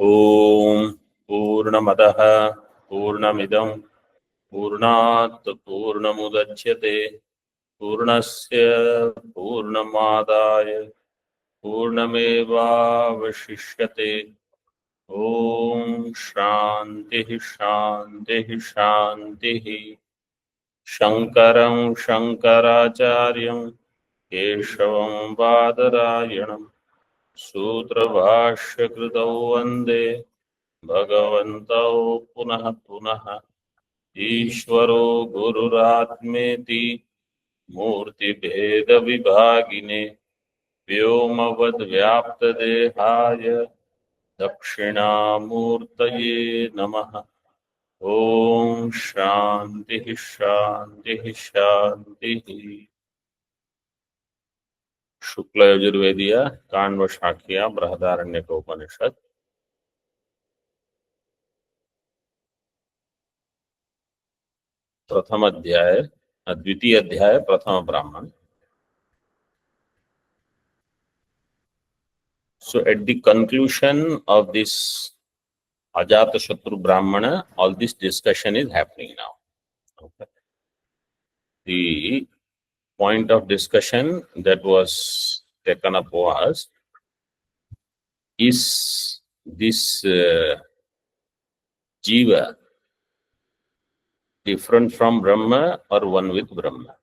ओम पूर्णमदः पूर्णमिदं पूर्णात् पूर्णमुदच्यते पूर्णस्य पूर्णमादाय पूर्णमेवावशिष्यते। ओम शांति शांति शांति। शंकरं शंकराचार्यं केशवं बादरायणं सूत्रभाष्यकृतौ वन्दे भगवन्तौ पुनः पुनः। ईश्वरो गुरुरात्मेति मूर्तिभेदविभागिने व्योमवद्व्याप्तदेहाय दक्षिणामूर्तये नमः। ओम शांति शांति शांति। शुक्ल यजुर्वेदीय काण्व शाखिया बृहदारण्यक उपनिषद प्रथम अध्याय द्वितीय अध्याय प्रथम ब्राह्मण. So at the conclusion of this Ajatashatru Brahmana, all this discussion is happening now. Okay. The point of discussion that was taken up was, is this Jiva different from Brahma or one with Brahma?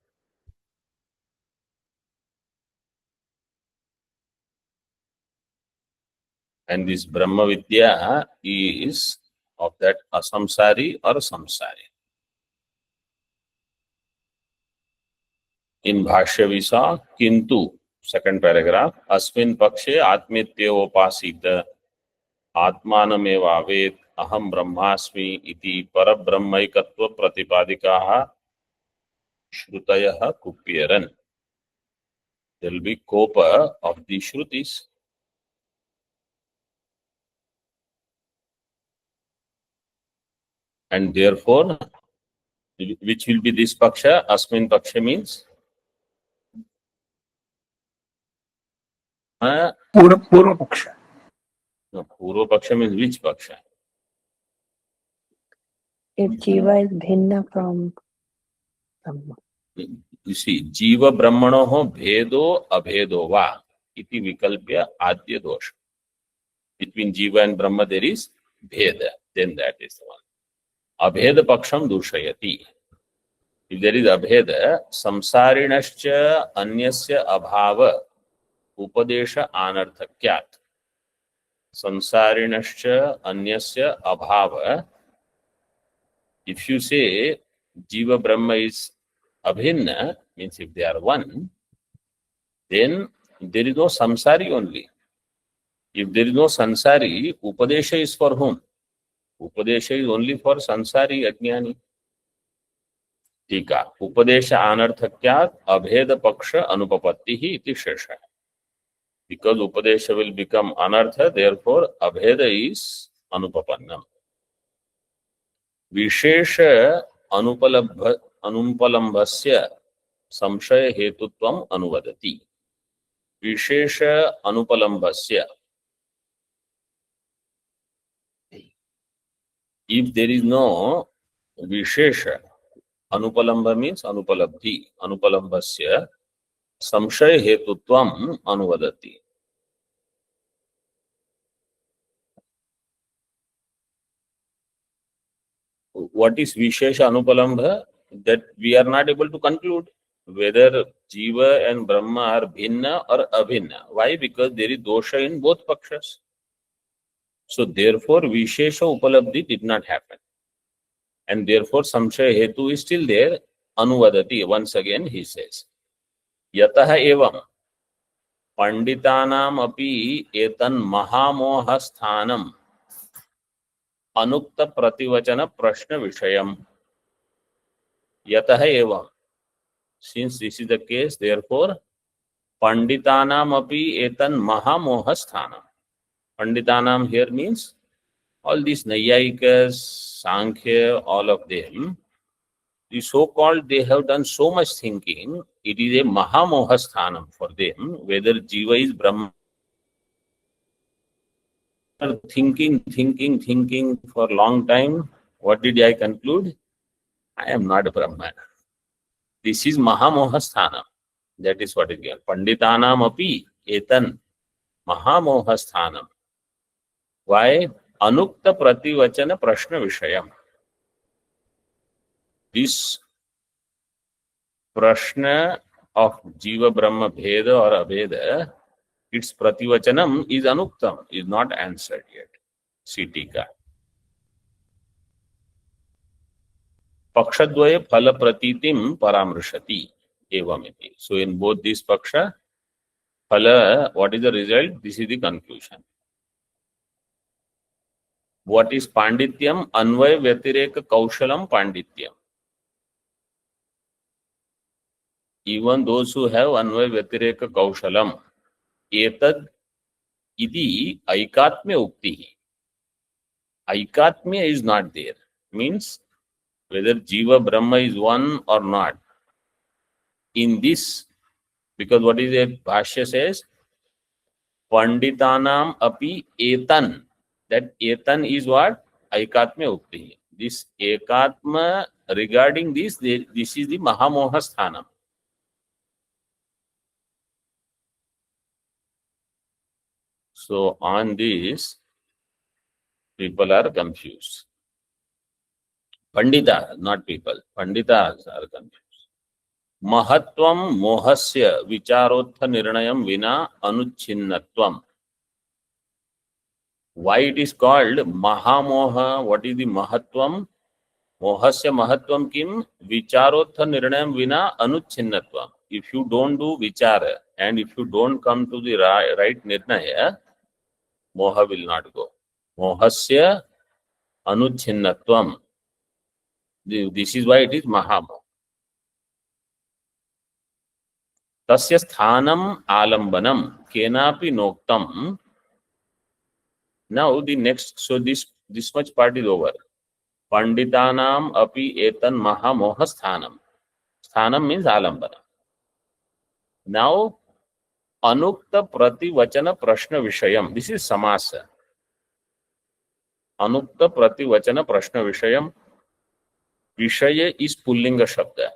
And this Brahma Vidya is of that asamsari or samsari. In Bhashya we saw, Kintu, second paragraph, Asmin Pakshe Atmityevopasita Atmanamevavet Aham Brahmasmi iti Parabrahmaikatva Pratipadikaha Shrutayaha Kupyaran. There will be kopa of the Shrutis. And therefore, which will be this Paksha? Asmin Paksha means? Purva Paksha. No, Purva Paksha means which Paksha? If Jiva is bhinna from Brahma. You see, Jiva Brahmanoho Bhedo Abhedo Va iti Vikalpya Adya Dosha. Between Jiva and Brahma there is Bheda. Then that is the one. Abheda Paksham Dushayati. If there is Abheda, Samsarinascha Anyasya Abhava Upadesha Anarthakyat. Samsarinascha Anyasya Abhava. If you say Jiva Brahma is Abhinna, means if they are one, then there is no samsari only. If there is no sansari, Upadesha is for whom? Upadesha is only for sansari ajnani. Tika. Upadesha anarthakyat abheda paksha anupapattihi iti shesha. Because Upadesha will become anartha, therefore abheda is anupapannam. Vishesha anupalambhasya samshaya hetutvam anuvadati. Vishesha anupalambhasya. If there is no Vishesha, Anupalamba means Anupalabdhi, Anupalambasya, Samshaya Hetutvam Anuvadati. What is Vishesha Anupalamba? That we are not able to conclude whether Jiva and Brahma are Bhinna or Abhinna. Why? Because there is dosha in both Pakshas. So therefore Vishesha Upalabdhi did not happen. And therefore Samshaya Hetu is still there. Anuvadati. Once again he says. Yataha evam Panditanam api etan mahamoha sthanam anukta prativachana prashna vishayam. Yataha evam. Since this is the case, therefore Panditanam api etan mahamoha sthanam. Panditanam here means all these Nayayikas, Sankhya, all of them, the so-called, they have done so much thinking, it is a Mahamoha Sthanam for them, whether Jiva is Brahma thinking for a long time, what did I conclude? I am not Brahman. This is Mahamoha Sthanam. That is what is given. Panditanam api etan Mahamoha Sthanam. Why? Anukta prativachana prashna vishayam. This prashna of Jiva Brahma Bheda or Abheda, its prativachanam is anuktam, is not answered yet. See Tika. Pakshadvaya phala pratitim paramrishati evamiti. So in both these paksha, phala, what is the result? This is the conclusion. What is pandityam? Anvaya vyatireka kaushalam pandityam. Even those who have anvaya vyatireka kaushalam, etad iti aikatmya ukti. Aikatmya is not there. Means whether Jiva Brahma is one or not. In this, because what is the Bhashya says? Panditanam api etan. That etan is what? Aikatmya ukti. This ekatma, regarding this, this is the Mahamoha Sthanam. So on this, people are confused. Pandita, not people. Panditas are confused. Mahatvam mohasya vicharotha nirnayam vina anuchinnatvam. Why it is called Mahamoha? What is the Mahatvam? Mohasya Mahatvam kim? Vicharotha nirnayam vina anuchinnatvam. If you don't do vichara and if you don't come to the right nirnaya, moha will not go. Mohasya anuchinnatvam. This is why it is Mahamoha. Tasya sthanam alambanam kenapi noktam. Now the next, so this much part is over. Panditanam api etan Mahamoha sthanam. Sthanam means alambana. Now anukta prativachana prashna vishayam. This is samasa. Anukta prativachana prashna vishayam. Vishaya is pullinga shabda.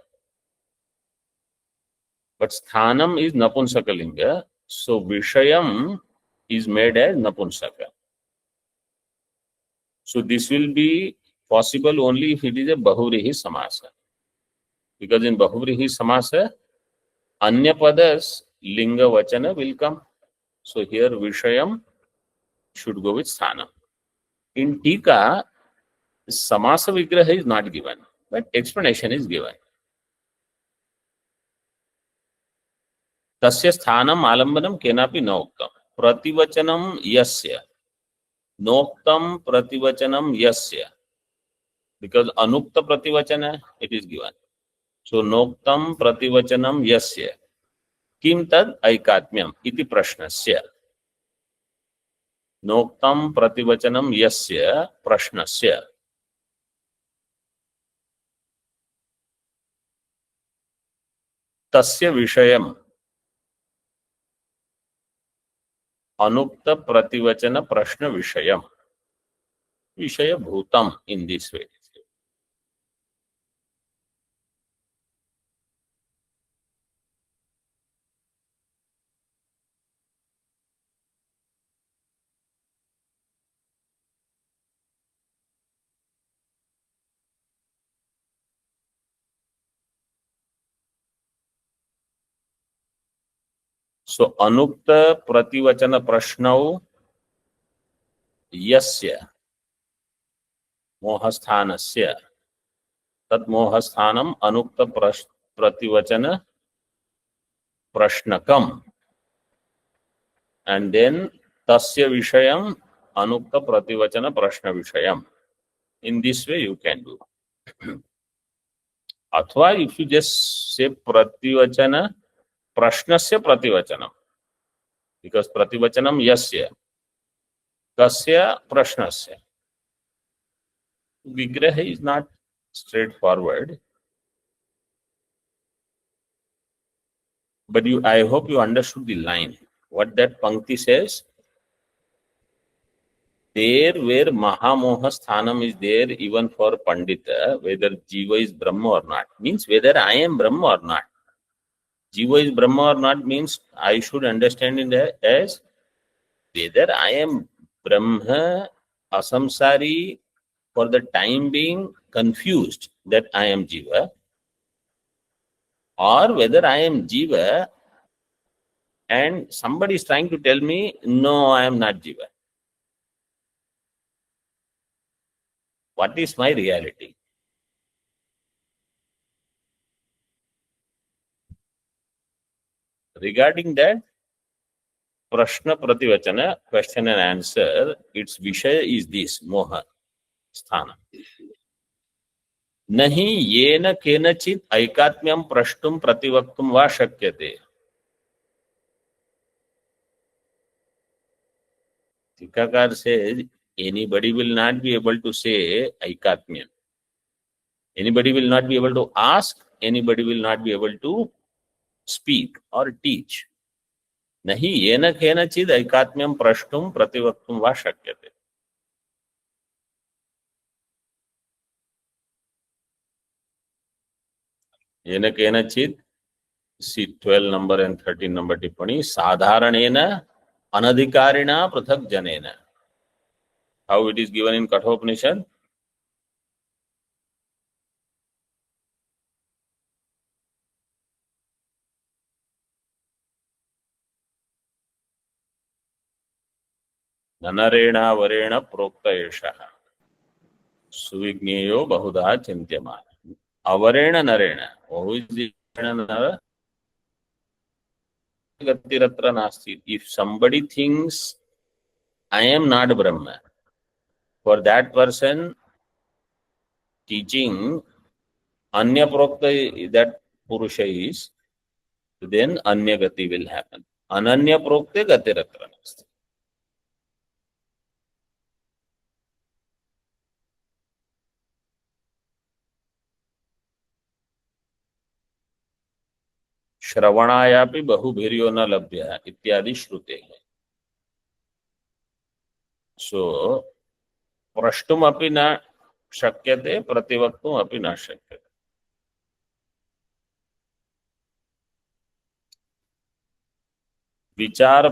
But sthanam is napunsakalinga. So vishayam is made as napunsaka. So this will be possible only if it is a bahuvrihi samasa. Because in bahuvrihi samasa, anya padas linga vachana will come. So here vishayam should go with sthanam. In Tika, samasa vigraha is not given, but explanation is given. Tasya sthanam alambanam kenapi noktam. Prativachanam yasya. Noktam prativachanam yasya. Because anukta prativachana, it is given. So noktam prativachanam yasya. Kim tad aikatmyam iti prashnasya. Noktam prativachanam yasya prashnasya. Tasya vishayam anukta prativachana prashna vishayam. Vishaya bhutam in this way. So anukta prativachana prashnau yasya mohasthanasya tat mohasthanam anukta prativachana prashnakam, and then tasya vishayam anukta prativachana prashna vishayam. In this way you can do. Athva if you just say prativachana prashnasya prativachanam, because prativachanam yasya tasya prashnasya. Vigraha is not straightforward, but I hope you understood the line. What that pankti says, there where Mahamoha Sthanam is there even for Pandita, whether Jiva is Brahma or not, means whether I am Brahma or not. Jiva is Brahma or not means I should understand it as whether I am Brahma, asamsari, for the time being confused that I am Jiva, or whether I am Jiva and somebody is trying to tell me, no, I am not Jiva. What is my reality? Regarding that, Prashna Prativachana, question and answer, its Vishaya is this, Moha Sthana. Nahi yena kenachit aikatmyam prashtum prativaktum va shakyate. Tikakar says, anybody will not be able to say aikatmyam. Anybody will not be able to ask, anybody will not be able to speak or teach. Nahi yena kenachit aikatmyam prashtum prativaktum va shakyate. Yena kenachit, see 12 number and 13 number tippani, sadharanena anadhikarina prathak janena. How it is given in Kathopanishad? Nanarena varena prokta eshaha. Suvigneyo bahudha chintyamana. Avarena narena. Who is the nara? Gatiratra nasti. If somebody thinks I am not Brahma, for that person teaching Anya Prokta that Purusha is, then Anya Gati will happen. Ananya Prokte Gatiratra nasti. श्रवणायापि बहुभिर्यो न लभ्य इत्यादि श्रुते हैं. सो प्रष्टुम अपि न शक्यते प्रतिवक्तुम अपि न शक्यते. विचार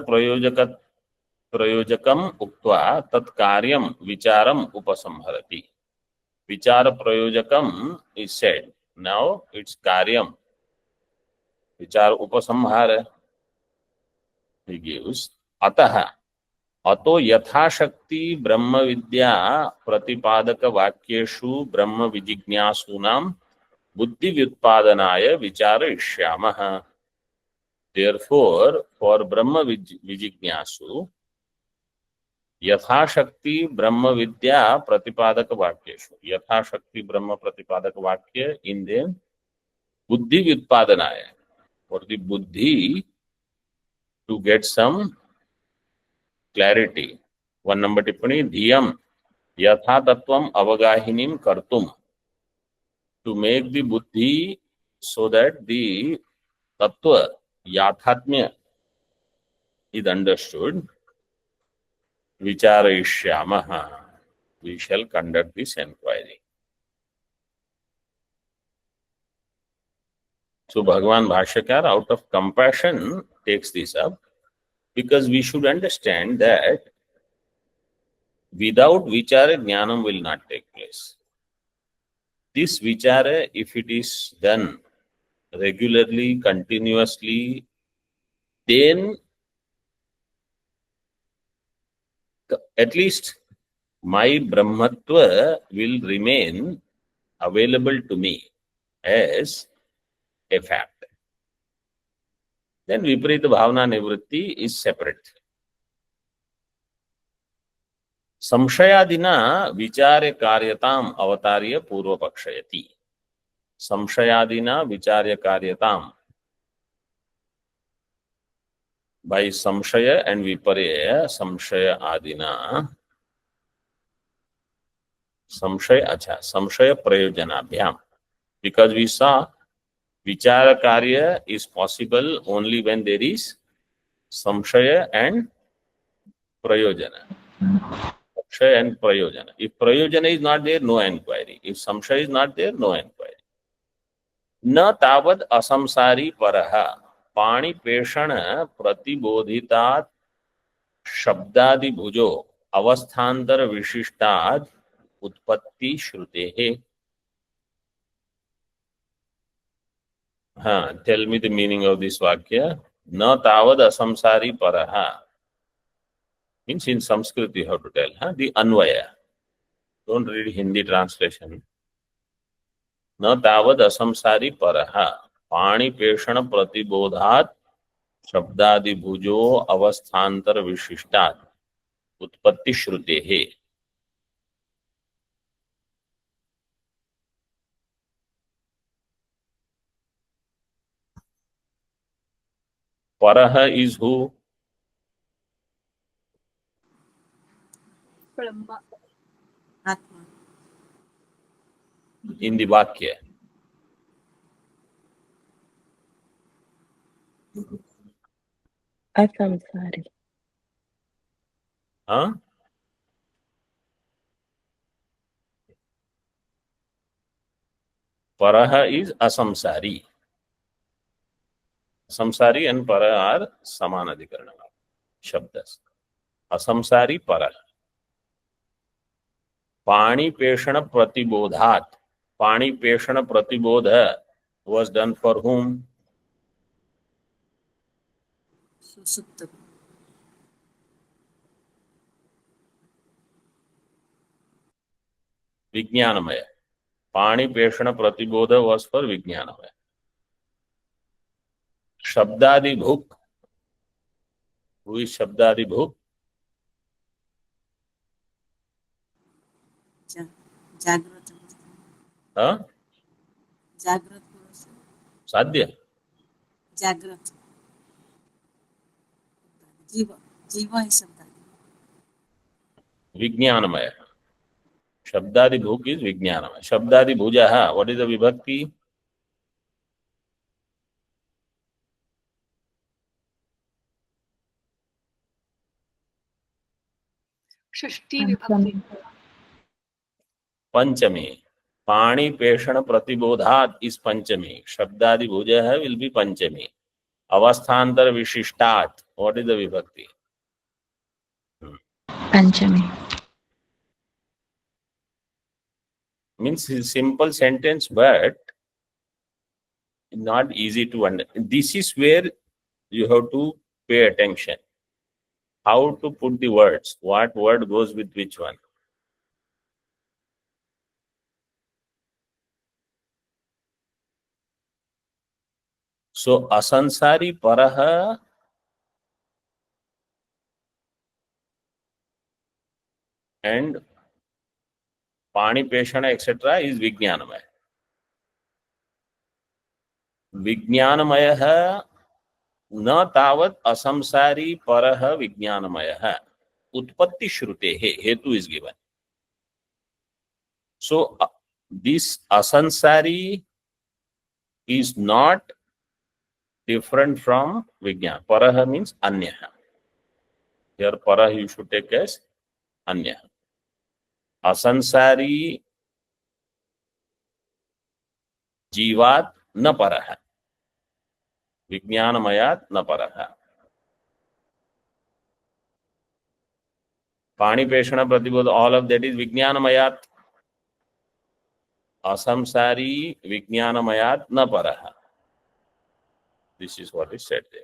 प्रयोजकम उक्त्वा तत्कार्यम विचारम उपसंहरति. विचार प्रयोजकम is said. Now its karyam, विचार उपसंहार, he gives. अतः अतो यथाशक्ति ब्रह्म विद्या प्रतिपादक वाक्येषु ब्रह्म विजिज्ञासूनां बुद्धि व्युत्पादनाय विचारयिष्यामः. Therefore, for Brahma Vijignasu, Yathashakti Brahma Vidya Pratipadaka Vakyeshu. Yathashakti Brahma Pratipadaka Vakya in them Buddhi Vyutpadanaya. For the Buddhi to get some clarity. One number tippani, Dhyam Yatha Tattvam Avagahinim Kartum. To make the Buddhi so that the Tattva Yathatmya is understood. Vicharayishyamaha. We shall conduct this inquiry. So Bhagavan Bhashyakar, out of compassion, takes this up because we should understand that without vichara, jnanam will not take place. This vichara, if it is done regularly, continuously, then at least my Brahmatva will remain available to me as a fact. Then Viparita Bhavana Nivritti is separate. Samshayadina vicharya karyatam avatarya purva pakshayati. Samshayadina vicharya karyatam. By samshaya and viparya, samshaya adina, samshaya prayojanabhyam. Because we saw vichara karya is possible only when there is samshaya and prayojana. samshaya and prayojana. If prayojana is not there, no inquiry. If samshaya is not there, no inquiry. न तावद असंसारी परः पाणिपेषण प्रतिबोधितात् शब्दादिभुजो अवस्थान्तर विशिष्टात् उत्पत्ति श्रुतेः. हाँ, tell me the meaning of this vakya. न तावद असंसारी परः means in Sanskrit you have to tell, huh? The Anvaya. Don't read Hindi translation. न तावद असंसारी परः पाणिपेषण प्रतिबोधात् शब्दादिभुजो अवस्थान्तर विशिष्टात् उत्पत्ति श्रुतेः. परः is who? Atma. In the vakya. Asamsari. Huh? Paraha is asamsari. Samsari and para are samanadhikarana shabdas. Asamsari para. Pani peshana pratibodhat. Pani peshana pratibodha was done for whom? Susupta. Vijnanamaya. Pani peshana pratibodha was for Vijnanamaya. Shabdadi bhuk. Who is Shabdadi bhuk? Jagrat. Huh? Jagrat. Sadhya. Jagrat. Jiva. Jiva is Shabdadi. Vijnanamaya. Shabdadi bhuk is Vijnanamaya. Shabdadi bhujaha. What is the vibhakti? षष्ठी विभक्ति Panchami. Pani peshana pratibodhat is Panchami. Shabdadi bhujaha will be Panchami. Avasthantar vishishtat. What is the vibhakti? Panchami. Means a simple sentence, but not easy to understand. This is where you have to pay attention. How to put the words, what word goes with which one. So, asansari paraha and pani peshana etc. is Vijnanamaya. Vijnanamaya न तावत असंसारी परह विज्ञानमयः उत्पत्ति श्रुतेः. हेतु is given. So this asansari is not different from vijnana. Parah means anya. Here parah you should take as anya. Asansari जीवात न परः. विज्ञानमयात् न परः. पाणिपेषण प्रतिबोध, all of that is विज्ञानमयात्. असंसारी विज्ञानमयात् न परः. This is what is said there.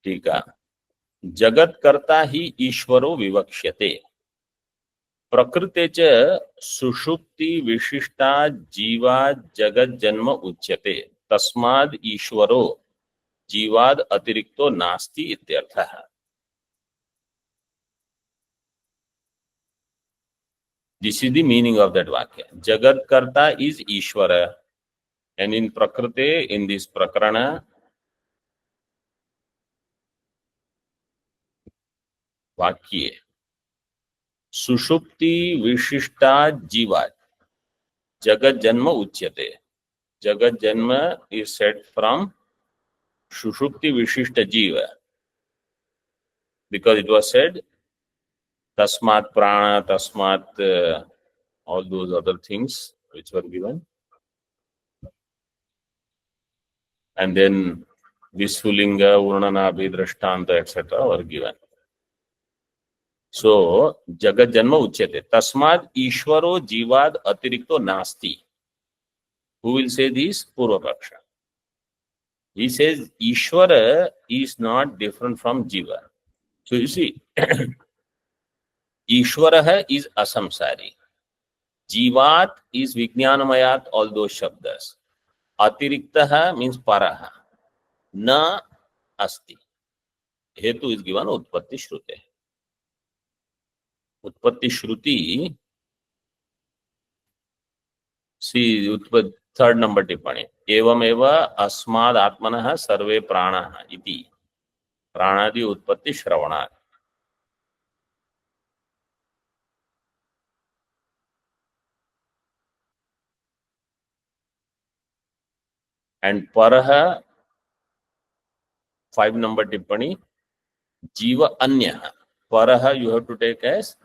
टीका. जगत कर्ता ही ईश्वरो विवक्ष्यते. प्रकृते च सुषुप्ति विशिष्टा जीवा जगत जन्म उच्यते. तस्माद् ईश्वरो जीवाद अतिरिक्तो नास्ति इत्यर्थः. This is the meaning of that vakya. Jagat karta is Ishvara, and in Prakriti, in this Prakarana, vakye, सुषुप्ति विशिष्टा जीवा जगत जन्म उच्यते. जगत जन्म is said from सुषुप्ति विशिष्ट जीव, because it was said tasmat prana, tasmat all those other things which were given, and then Visfulinga, Urnanabhi, Drashtanta, etc. were given. So, Jagat Janma Uchyate. Tasmad Ishvaro Jivad Atirikto Nasti. Who will say this? Purvapaksha. He says Ishvara is not different from Jiva. So, you see, Ishvara is asamsari. Jivat is Vijnanamayat, all those shabdas. Atiriktaha means paraha. Na asti. Hetu is given Utpatti Shrute. Utpatti Shruti, see, third number tippani. Evam eva asmad atmanah sarve pranah iti. Pranadi Utpatti Shravanat. And paraha, 5 number tippani, jiva anya. Paraha you have to take as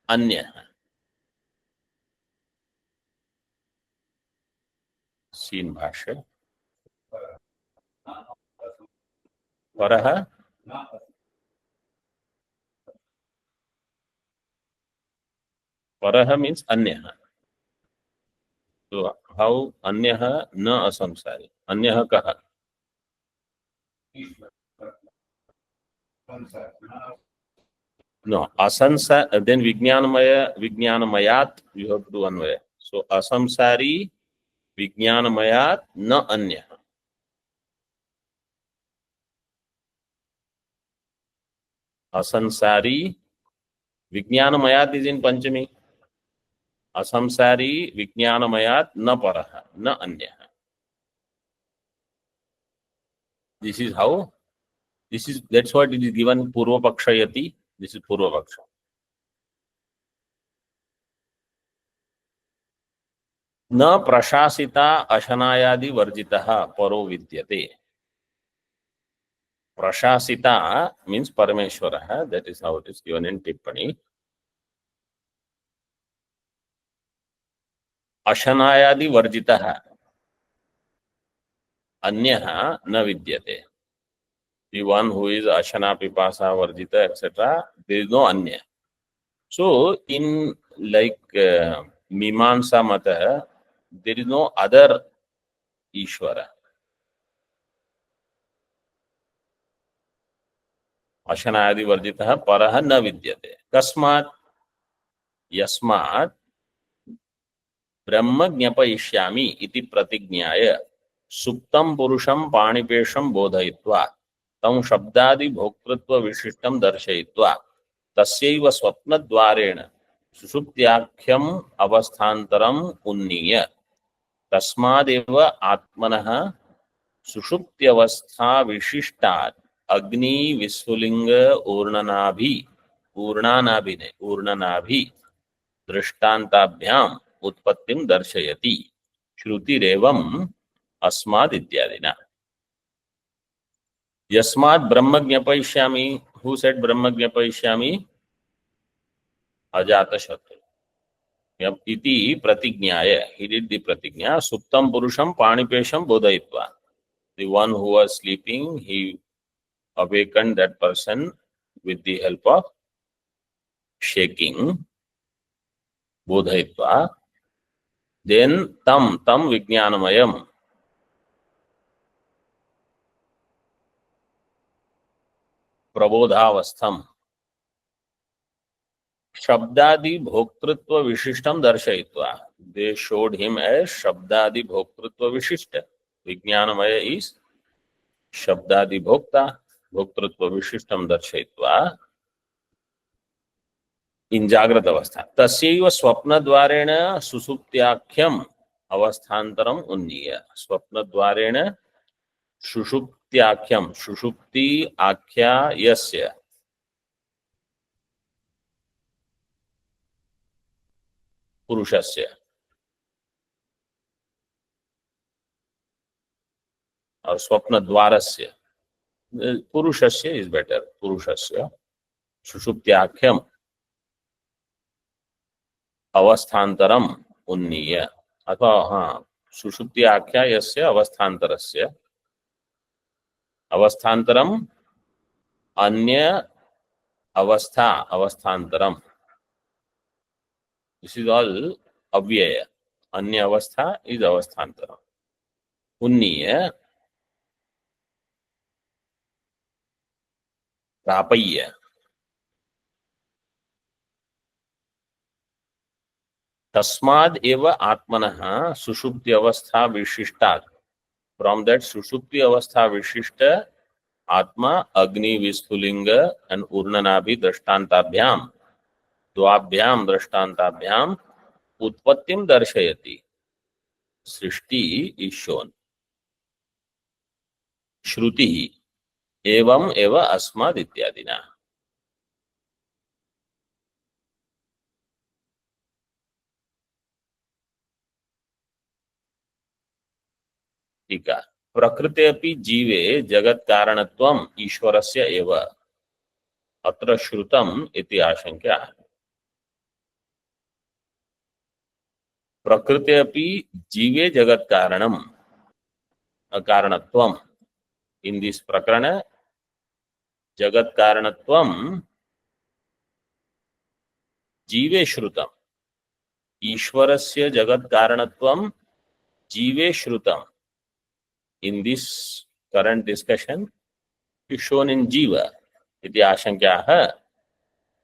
anya. Seen bhasha. Paraha, paraha means anya. So how anya na asamsari? Anya kaha? No, asansa, then Vijnanamayat, you have to do one way. So asamsari, Vijnanamayat, na anya. Asansari, Vijnanamayat is in Panchami. Asamsari, Vijnanamayat, na paraha, na anya. This is how, that's what it is given Purva Pakshayati. This is Purva Paksha. Na prashasita ashanayadi varjitaha paro vidyate. Prashasita means Parameshwara. That is how it is given in Tippani. Ashanayadi varjitaha. Anyaha na vidyate. The one who is Ashana, Pipasa, Varjita, etc., there is no Anya. So, in like Mimamsa Mata, there is no other Ishvara. Ashanayadi Varjitaha Paraha na vidyate. Kasmat Yasmat Brahma Jnapayishyami iti pratignyaya Suptam Purusham Panipesham Bodhayitva Tam Shabdadi Bhoktritva Vishishtam Darshayitva Tasyaiva Swapna Dvarena Sushuptyakhyam Avasthantaram Unniya Tasmadeva Atmanaha Sushuptyavastha Vishishtat Agni Visfulinga Urnanabhi Drishtantabhyam Utpattim Darshayati Shruti Asmad Ityadina. Yasmad Brahma Jnapayishyami. Who said Brahma Jnapayishyami? Ajata Shatru. Iti pratignyaya. He did the pratignya. Suptam Purusham Panipesham Bodhayitva. The one who was sleeping, he awakened that person with the help of shaking. Bodhayitva. Then tam Vijnanamayam. Prabodhavastham. Shabdadi Bhoktritva Vishishtam Darshayitva. They showed him as Shabdadi Bhoktritva Vishishta. Vijnanamaya is Shabdadi Bhokta. Bhoktritva Vishishtam Darshayitva. In Jagrata Avastha. Tasyaiva Swapna Dvarena Susuptyakhyam Avasthantaram Unniya. Swapna Dvarena Sushuptyakhyam. Sushupti Akhya Yasya. पुरुषस्य और स्वप्न द्वारस्य, पुरुषस्य is better, पुरुषस्य सुषुप्त्याख्यम अवस्थान्तरम उन्नीय, अथवा हाँ सुषुप्त्याख्या यस्य अवस्थान्तरस्य, अवस्थान्तरम अन्य अवस्था अवस्थान्तरम, दिस इज ऑल अव्यय, अन्य अवस्था इज अवस्थान्तरम, उन्नीय प्रापय्य, तस्माद् एव आत्मनः सुषुप्ति अवस्था विशिष्टात्, फ्रॉम दैट सुषुप्ति अवस्था विशिष्ट आत्मा अग्नि विस्फुलिंग एंड ऊर्णनाभि दृष्टांताभ्याम द्वाभ्याम दृष्टांताभ्याम उत्पत्तिम दर्शयति, सृष्टि इज शोन, श्रुति एवं एव अस्माद् इत्यादिना। टीका, प्रकृते अपि जीवे जगत् कारणत्वम् ईश्वरस्य एव अत्र श्रुतम् इति आशंक्या। प्रकृते अपि जीवे जगत् कारणम् अकारणत्वम्, इन दिस प्रकरण जगत् कारणत्वम् जीवे श्रुतम्, ईश्वरस्य जगत् कारणत्वम् जीवे श्रुतम्, in this current discussion is shown in jiva iti आशंक्याः,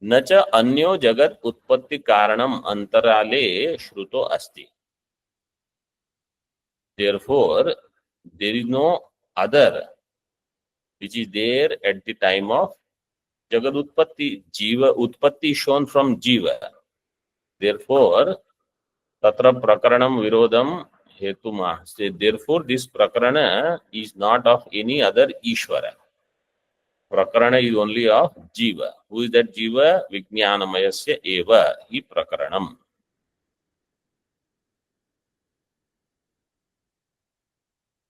न च अन्यो जगत उत्पत्ति कारणम अंतराले श्रुतो अस्ति, therefore there is no other which is there at the time of jagat utpatti, jiva utpatti shown from jiva, therefore tatra prakaranam virodham hetuma, say therefore this prakarana is not of any other Ishvara, prakarana is only of jiva. Who is that jiva? Vijnanamayasya eva hi prakaranam.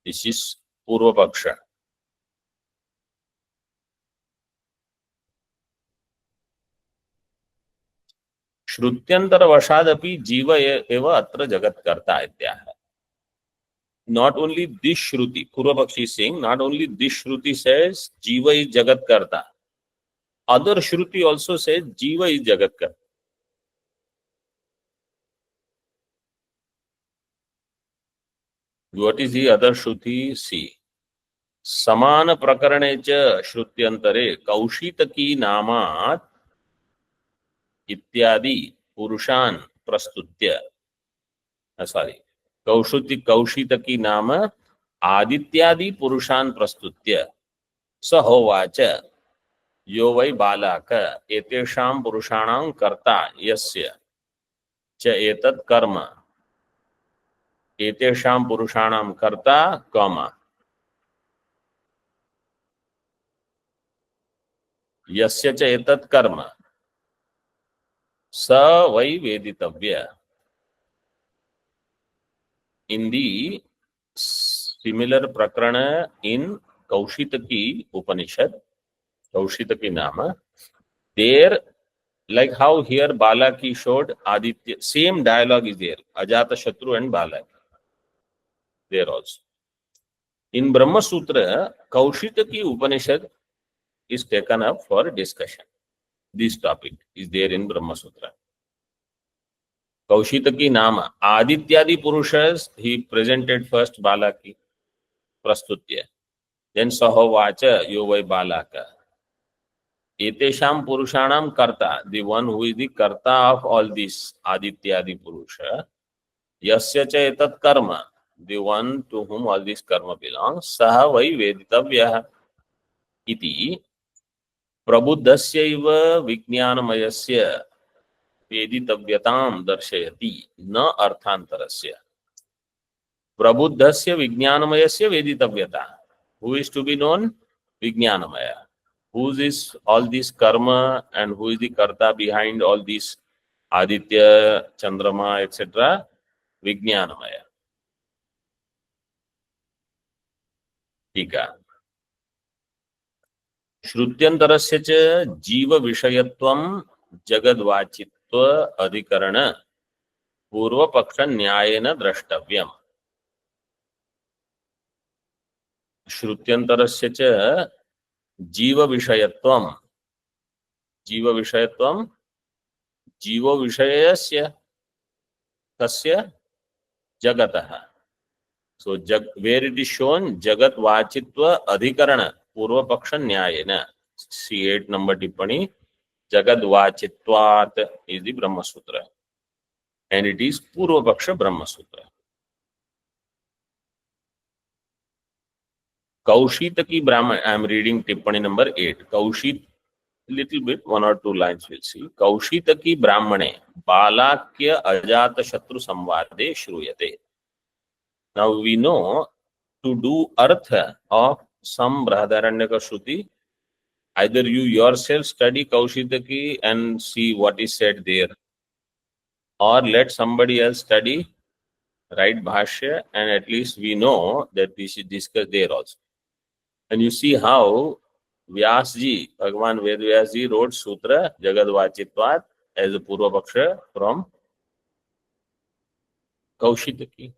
This is Purva Paksha. श्रुत्यंतर वशादपि जीव एव अत्र जगत कर्ता इत्याह. Not only this Shruti, Purva Pakshi is saying, not only this Shruti says Jiva is Jagat Karta, other Shruti also says Jiva is Jagat Karta. What is the other Shruti? See. Samana Prakarane cha Shrutyantare Kaushitaki Namat Ityadi Purushan Prastutya. Kaushitaki नाम आदित्यादि पुरुषान् प्रस्तुत्य स होवाच यो वै Balak एतेषां पुरुषाणां कर्ता यस्य च एतत् कर्म, एतेषां पुरुषाणां कर्ता कौमा यस्य च एतत् कर्म स वै वेदितव्य. In the similar prakarana in Kaushitaki Upanishad, Kaushitaki Nama, there, like how here Balaki showed Aditya, same dialogue is there, Ajata Shatru and Balaki, there also. In Brahma Sutra, Kaushitaki Upanishad is taken up for discussion. This topic is there in Brahma Sutra. Kaushitaki Nama, Adityadi Purushas, he presented first Balaki, Prastutya. Then Sahovacha, Yovai Balaka. Etesham Purushanam Karta, the one who is the Karta of all these Adityadi Purusha. Yasya cha etat karma, the one to whom all this karma belongs. Saha vai veditavyaha. Iti Prabuddhasyaiva Vijnanamayasya वेदितव्यताम दर्शयति न अर्थांतरस्य. प्रबुद्धस्य विज्ञानमयस्य वेदितव्यता. Who is to be known? Vijnanamaya. Who is all this karma and who is the karta behind all these Aditya, चंद्रमा etcetera विज्ञानमय. ठीक है. श्रुत्यंतरस्य च जीव विषयत्वं जगद्वाचित्व अधिकरण पूर्व पक्ष न्यायेन द्रष्टव्यम्. श्रुत्यंतरस्य च जीव विषयत्वं, जीव विषयत्वं, जीवो विषयस्य कस्य जगतः. So where it is shown jagat vachitva adhikaran purva paksha nyayena. C8 number tippani jagad vachitvat is the Brahma Sutra and it is purva paksha Brahma Sutra. Kaushitaki Brahman, I am reading tippani number 8. Kaushit, little bit, 1 or 2 lines we'll see. Kaushitaki Brahmane balakya ajata shatru samvade shruyate. Now we know to do artha of some Brahadaranyaka Shruti, either you yourself study Kaushitaki and see what is said there, or let somebody else study, write Bhashya, and at least we know that this is discussed there also. And you see how Vyasji, Bhagavan Ved Vyasji wrote Sutra Jagad Vachitvat as a Purva Paksha from Kaushitaki.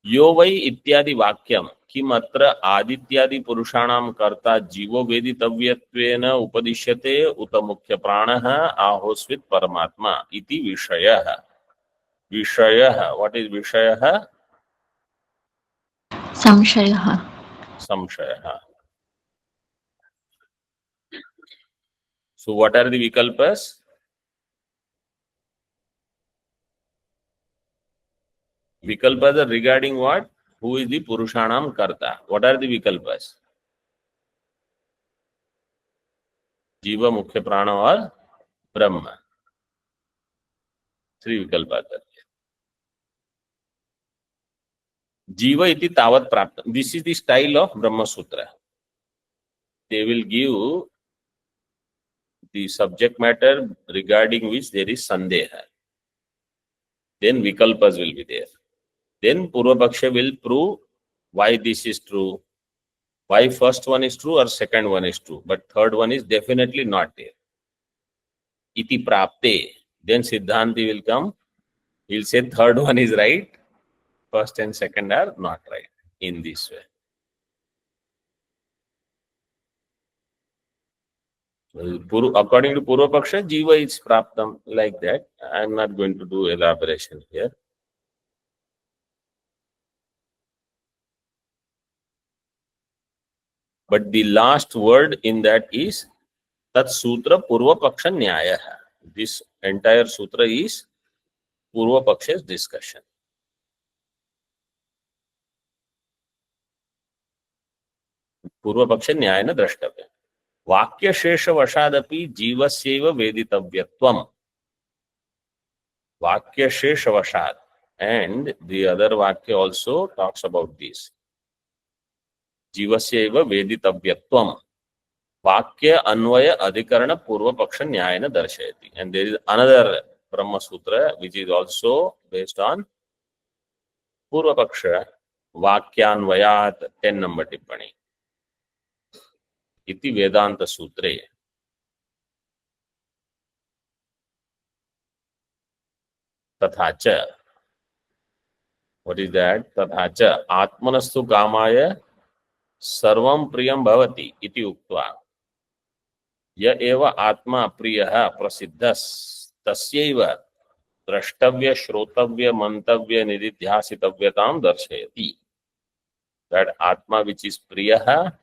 यो वै इत्यादि वाक्यम किमत्र आदित्यादि पुरुषाणां कर्ता जीवो वेदितव्यत्वेन उपदिश्यते उत मुख्य प्राणः आहोस्वित् परमात्मा इति विषयः. विषयः, व्हाट इज विषयः? संशयः. संशयः. So what are the vikalpas? Vikalpas are regarding what? Who is the Purushanam Karta? What are the vikalpas? Jiva, Mukhya Prana or Brahma. 3 vikalpas are there. Jiva iti tavat prapta. This is the style of Brahma Sutra. They will give the subject matter regarding which there is sandeha. Then vikalpas will be there. Then Purva Paksha will prove why this is true, why first one is true or second one is true, but third one is definitely not there. Iti prapte. Then Siddhanti will come. He will say third one is right, first and second are not right, in this way. According to Purva Paksha, Jiva is praptam, like that. I am not going to do elaboration here. But the last word in that is Tat Sutra Purva Paksha Nyaya. This entire sutra is Purva Paksha's discussion. Purva Paksha Nyayana Drashtavya. Vakya Shesha Vashadapi Jivasyeva Veditavyatvam. Vakya Shesha Vashad. And the other Vakya also talks about this. Jivasyeva Veditavyatvam. Vakya Anvaya Adhikarana Purva Paksha Nyayana Darshayati. And there is another Brahma Sutra which is also based on Purva Paksha Vakyanvayat 10 number tippani. Iti Vedanta Sutre. Tathacha. What is that? Tathacha Atmanastu Kamaya Sarvam Priyam Bhavati iti uktva. Ya eva Atma Priyaha Prasiddhas Tasyaiva Drashtavya Shrotavya Mantavya Nididhyasitavyatam Darshayati. That Atma which is Priyaha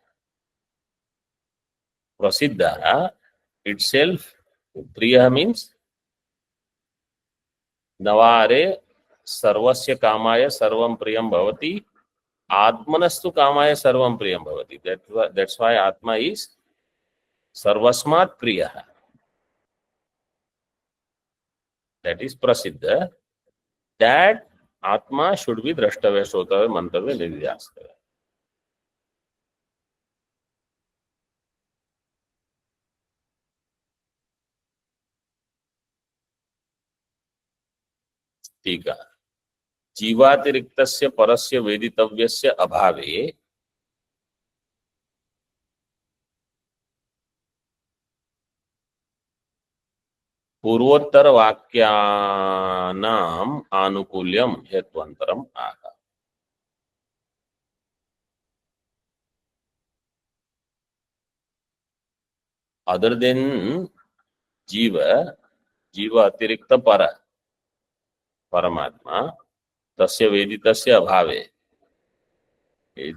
Prasiddha itself, Priyaha means Navare Sarvasya Kamaya Sarvam Priyam Bhavati Atmanastu Kamaya Sarvam Priyam Bhavati. That's why Atma is Sarvasmat Priyaha. That is Prasiddha. That Atma should be Drashtavya, Shrotavya, Mantavya, Nididhyasitavya. टीका जीवातिरिक्तस्य परस्य वेदितव्यस्य अभावे पूर्वोत्तर वाक्यानाम आनुकूल्यम हेत्वंतरम आह. Other than जीव, जीव अतिरिक्त पर परमात्मा तस्य वेदितस्य अभावे,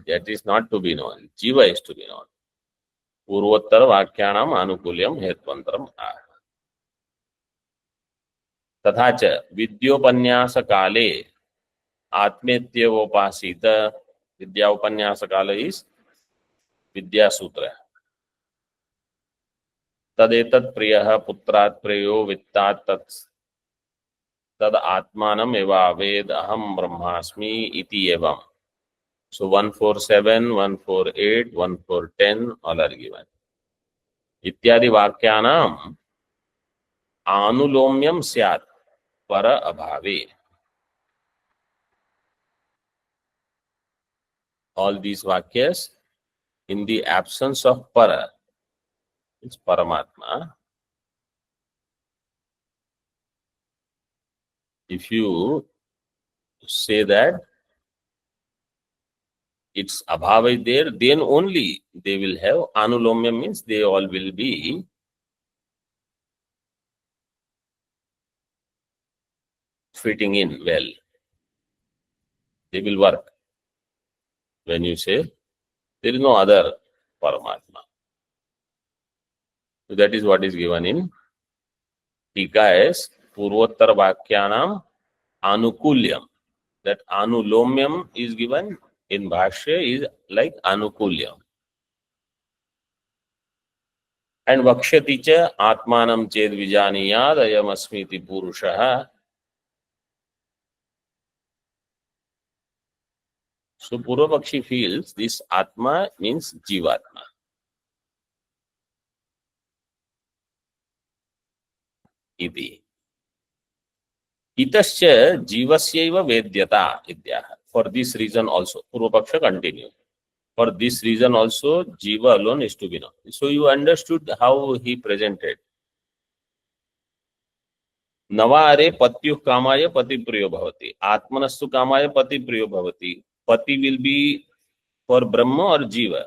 that is not to be known. जीव is to be known. पूर्वोत्तर वाक्यानाम आनुकूल्यम हेत्वंतरम आह. तथा च विद्योपन्यास काले आत्मेत्यवोपासित. विद्या उपन्यास काल इज विद्या सूत्र. तदेतत् प्रियः पुत्रात् प्रियो वित्तात् तद आत्मानम् एवावेद अहम ब्रह्मास्मि इति एवं. So 147, 148, 1410 all are given. इत्यादि वाक्यानाम आनुलोम्यम स्यात् पर अभावे. All these vakyas in the absence of para, it's Paramatma. If you say that its abhava is there, then only they will have anulomya, means they all will be fitting in well. They will work. When you say there is no other Paramatma. So that is what is given in Tika as Purvottar Vakyanam Anukulyam. That Anulomyam is given in Bhashya is like Anukulyam. And Vakshati cha Atmanam Ched Vijaniyad Ayam Asmiti Purushaha. So Purvapakshi feels this Atma means Jivatma. Iti. Itasya Jivasyaiva Vedyata Idyaha. For this reason also, Purvapaksha continue. For this reason also, Jiva alone is to be known. So you understood how he presented. Navare Patyuh Kamaya Pati Priyo Bhavati. Atmanastu Kamaya Pati Priyo Bhavati. Pati will be for Brahma or Jiva?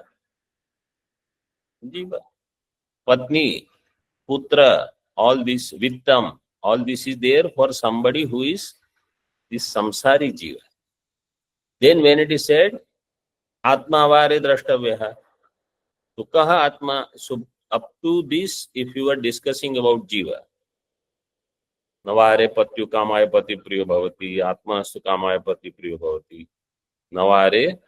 Jiva. Patni, Putra, all this Vittam, all this is there for somebody who is this samsari Jiva. Then when it is said, Atma avare drashtavyaha. So kaha Atma. So up to this, if you are discussing about Jiva, Navare Patyu Kamaya Pati Priyo Bhavati, Atma Astu Kamaya Pati Priyo Bhavati, Navare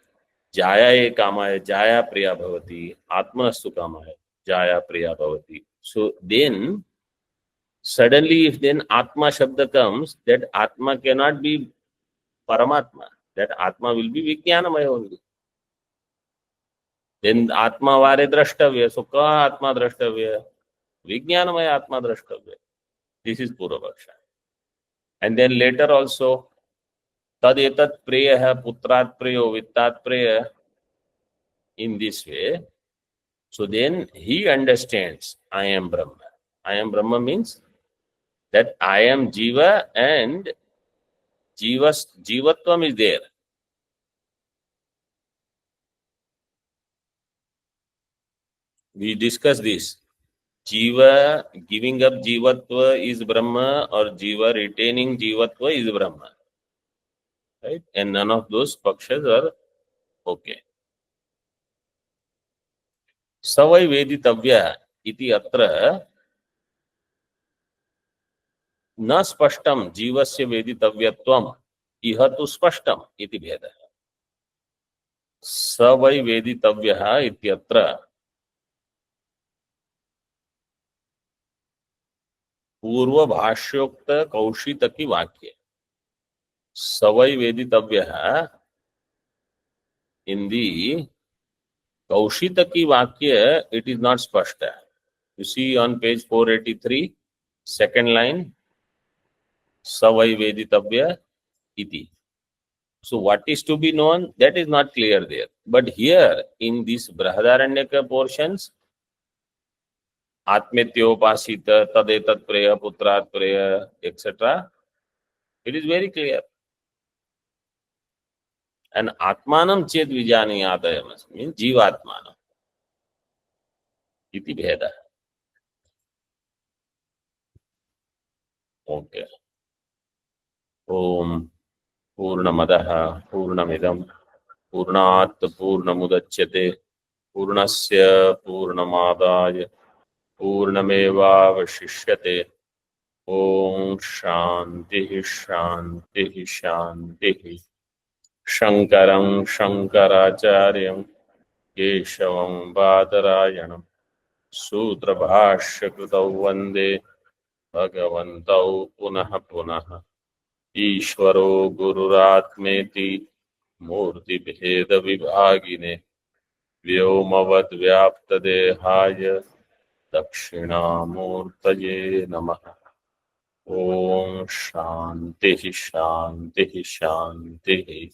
Jaya Kamaya Jaya Priya Bhavati, Atma Astu Kamaya Jaya Priya Bhavati. So then, suddenly if then Atma Shabda comes, that Atma cannot be Paramatma. That Atma will be Vijnanamaya only. Then Atma Vare Drashtavya. So Ka Atma Drashtavya? Vijnanamaya Atma Drashtavya. This is Purvapaksha. And then later also, Tad etat preya putrat preyo vittat preya. In this way, so then he understands I am Brahma. I am Brahma means that I am Jiva and Jivatvam is there. We discussed this. Jiva giving up Jivatva is Brahma or Jiva retaining Jivatva is Brahma. Right? And none of those pakshas are okay. Savai veditavya iti atra न स्पष्टम जीवस्य वेदितव्यत्वम इह तु स्पष्टम इति भेदः. स वै वेदितव्यः इत्यत्र पूर्वभाष्योक्त कौशितकी वाक्य स वै वेदितव्यः in the Kaushitaki Vakya, it is not spashta. You see on page 483, second line, Savai Veditavya, iti. So what is to be known, that is not clear there. But here in this Brahadaranyaka portions, Atmetyopasita, Tadetat Preya, Putrat Preya, etc., it is very clear. And Atmanam Chet Vijaniyatayam means Jivatmanam. Iti Bheda. Okay. Om Purnamadaha Purnamidam Purnat Purnamudachyate Purnasya Purnamadaya Purnamevavashishyate. Om Shanti Shanti Shanti. Shankaram Shankaracharyam Keshavam Badarayanam Sutra Bhashya Krutau Vande Bhagavantau Punaha Punaha Ishvaro Gururatmeti Murti Bheda Vibhagine Vyomavad Vyapta Dehaya Dakshinamurtaye Namaha. Om Shanti Shanti Shanti.